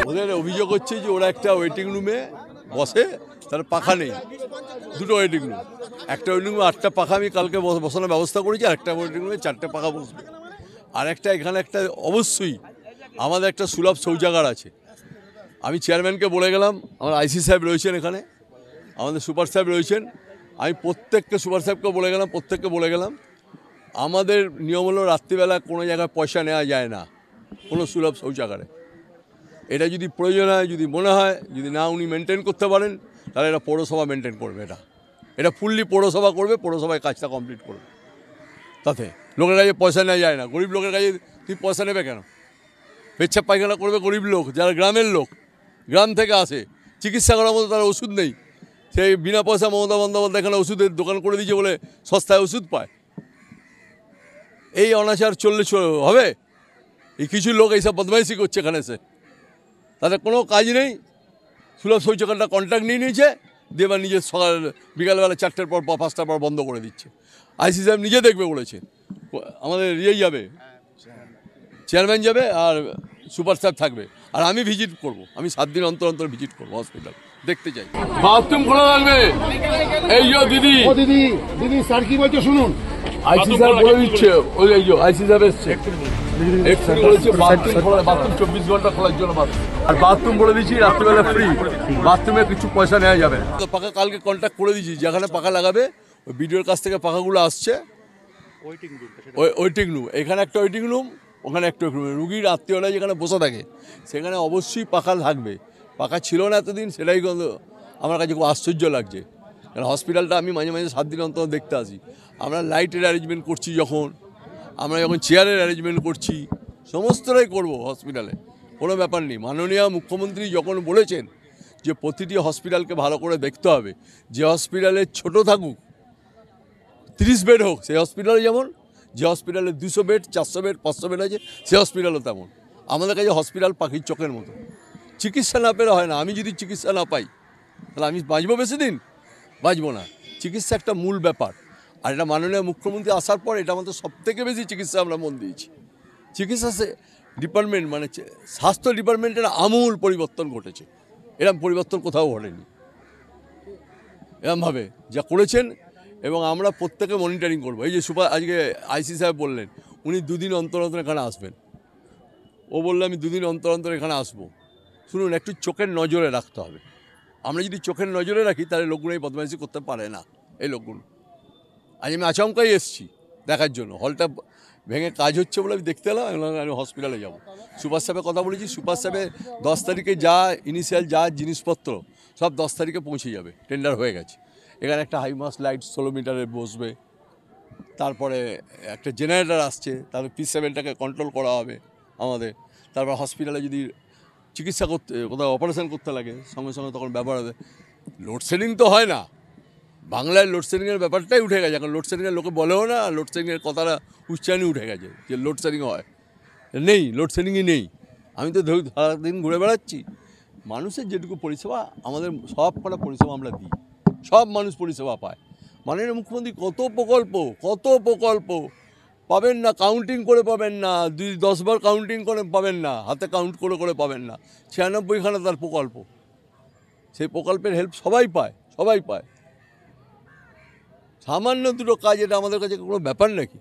ওদের অভিযোগ হচ্ছে যে ওরা একটা ওয়েটিং রুমে বসে, তার পাখা নেই, দুটো ওয়েটিং রুম, একটা ওয়েটিং রুমে 8টা পাখা আমি কালকে বসানোর ব্যবস্থা করেছি, আর একটা ওয়েটিং রুমে 4টে পাখা বসবে। আর একটা এখানে একটা অবশ্যই আমাদের একটা সুলভ শৌচাগার আছে। আমি চেয়ারম্যানকে বলে গেলাম, আমার আইসি সাহেব রয়েছেন এখানে, আমাদের সুপার সাহেব রয়েছেন, আমি প্রত্যেককে সুপার সাহেবকে বলে গেলাম, প্রত্যেককে বলে গেলাম আমাদের নিয়ম হলো রাত্রিবেলা কোনো জায়গায় পয়সা নেওয়া যায় না কোনো সুলভ শৌচাগারে। এটা যদি প্রয়োজন হয়, যদি মনে হয়, যদি না উনি মেনটেন করতে পারেন, তাহলে এটা পৌরসভা মেনটেন করবে। এটা ফুললি পৌরসভা করবে, পৌরসভায় কাজটা কমপ্লিট করবে। তাতে লোকের কাছে পয়সা নেওয়া যায় না। গরিব লোকের কাছে তুই পয়সা নেবে কেন? পেচ্ছাপ পায়খানা করবে গরিব লোক, যারা গ্রামের লোক, গ্রাম থেকে আসে, চিকিৎসা করার মতো তার ওষুধ নেই, সেই বিনা পয়সা মমতা বন্দ্যোপাধ্যায় এখানে ওষুধের দোকান করে দিয়েছে বলে সস্তায় ওষুধ পায়। এই অনাচার চললে হবে? এই কিছু লোক এইসব বদমাইশি করছে এখানে এসে, তাদের কোনো কাজ নেই। সুলভ শৌচাগারটা কন্ট্রাক্ট নিয়ে নিয়েছে, দিয়ে এবার নিজের সকাল বিকালবেলা 4টের পর 5টার পর বন্ধ করে দিচ্ছে। আইসি সাহেব নিজে দেখবে বলেছে, আমাদের ইয়েই যাবে, চেয়ারম্যান যাবে আর সুপার সাহেব থাকবে, আর আমি ভিজিট করব। আমি 7 দিন অন্তর অন্তর ভিজিট করবো হসপিটাল, দেখতে চাই। বাথরুম খোলা থাকবে। এই যে দিদি দিদি স্যার কি বলছে শুনুন। আইসি সাহেব বলে দিচ্ছে, ওই এই যে আইসি সাহেব এসছে, বাথরুম 24 ঘন্টা খোলার জন্য, আর বাথরুম বলে দিচ্ছি রাত্রিবেলা ফ্রি, বাথরুমে কিছু পয়সা নেওয়া যাবে না। পাখা কালকে কন্ট্যাক্ট করে দিচ্ছি, যেখানে পাখা লাগাবে ওই বিডিওর কাছ থেকে পাখাগুলো আসছে। ওয়েটিং রুম, এখানে একটা ওয়েটিং রুম, ওখানে একটা ওয়েটিং রুম, রুগীর আত্মীয়রা যেখানে বসে থাকে সেখানে অবশ্যই পাখা থাকবে। পাখা ছিল না এতদিন, সেটাই আমার কাছে খুব আশ্চর্য লাগছে। কারণ হসপিটালটা আমি মাঝে মাঝে 7 দিন অন্তর দেখতে আসি। আমরা লাইটের অ্যারেঞ্জমেন্ট করছি, আমরা যখন চেয়ারের অ্যারেঞ্জমেন্ট করছি, সমস্তটাই করব হসপিটালে, কোনো ব্যাপার নেই। মাননীয় মুখ্যমন্ত্রী যখন বলেছেন যে প্রতিটি হসপিটালকে ভালো করে দেখতে হবে, যে হসপিটালে ছোট থাকুক 30 বেড হোক, সেই হসপিটালে যেমন, যে হসপিটালে 200 বেড 400 বেড 500 বেড আছে, সেই হসপিটালও তেমন। আমাদের কাছে হসপিটাল পাখির চোখের মতো, চিকিৎসা না পেলে হয় না। আমি যদি চিকিৎসা না পাই তাহলে আমি বাঁচবো বেশি দিন? বাঁচবো না। চিকিৎসা একটা মূল ব্যাপার, আর এটা মাননীয় মুখ্যমন্ত্রী আসার পর এটা আমাদের সবথেকে বেশি চিকিৎসা আমরা মন দিয়েছি। চিকিৎসা ডিপার্টমেন্ট মানে স্বাস্থ্য ডিপার্টমেন্টের আমূল পরিবর্তন ঘটেছে, এরকম পরিবর্তন কোথাও ঘটেনি এরকমভাবে যা করেছেন। এবং আমরা প্রত্যেকে মনিটরিং করবো। এই যে আজকে আইসি সাহেব বললেন উনি 2 দিন অন্তর অন্তর এখানে আসবেন, ও বললো আমি 2 দিন অন্তর অন্তর এখানে আসবো। শুনুন, একটু চোখের নজরে রাখতে হবে। আমরা যদি চোখের নজরে রাখি তাহলে লোকগুলো এই বদমাইশি করতে পারে না। এই লোকগুলো, আজ আমি আচমকাই এসেছি দেখার জন্য, হলটা ভেঙে কাজ হচ্ছে বলে আমি দেখতে এলাম, আমি হসপিটালে যাবো। সুপার সাহেবের কথা বলেছি, সুপার সাহেবের 10 তারিখে যা ইনিশিয়াল যা জিনিসপত্র সব 10 তারিখে পৌঁছে যাবে, টেন্ডার হয়ে গেছে। এখানে একটা হাইমাস লাইট 16 মিটারের বসবে, তারপরে একটা জেনারেটর আসছে, তারপরে P7টাকে কন্ট্রোল করা হবে আমাদের। তারপর হসপিটালে যদি চিকিৎসা করতে, কোথাও অপারেশন করতে লাগে, সঙ্গে সঙ্গে তখন ব্যবহার হবে। লোডশেডিং তো হয় না বাংলায়, লোডশেডিংয়ের ব্যাপারটাই উঠে গেছে এখন। লোডশেডিংয়ের লোকে বলেও না, লোডশেডিংয়ের কথাটা উচ্চারণই উঠে গেছে যে লোডশেডিং হয়। নেই, লোডশেডিংই নেই। আমি তো সারাদিন ঘুরে বেড়াচ্ছি। মানুষের যেটুকু পরিষেবা, আমাদের সব কটা পরিষেবা আমরা দিই, সব মানুষ পরিষেবা পায়। মাননীয় মুখ্যমন্ত্রী কত প্রকল্প পাবেন না, কাউন্টিং করে পাবেন না, 10 বার কাউন্টিং করে পাবেন না, হাতে কাউন্ট করে পাবেন না। 96খানা তার প্রকল্প, সেই প্রকল্পের হেল্প সবাই পায়। সামান্য দুটো কাজ, এটা আমাদের কাছে কোনো ব্যাপার নাকি?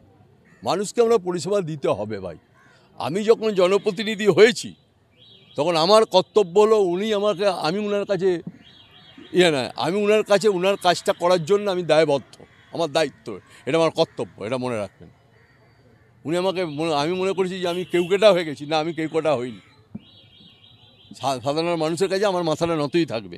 মানুষকে আমরা পরিষেবা দিতে হবে ভাই। আমি যখন জনপ্রতিনিধি হয়েছি তখন আমার কর্তব্য হলো, আমি ওনার কাছে আমি ওনার কাছে ওনার কাজটা করার জন্য আমি দায়বদ্ধ, আমার দায়িত্ব, এটা আমার কর্তব্য, এটা মনে রাখবেন। উনি আমি মনে করেছি যে আমি কেউকেটা হয়ে গেছি, না, আমি কেউকেটা হইনি। সাধারণ মানুষের কাছে আমার মাথাটা নত থাকবে।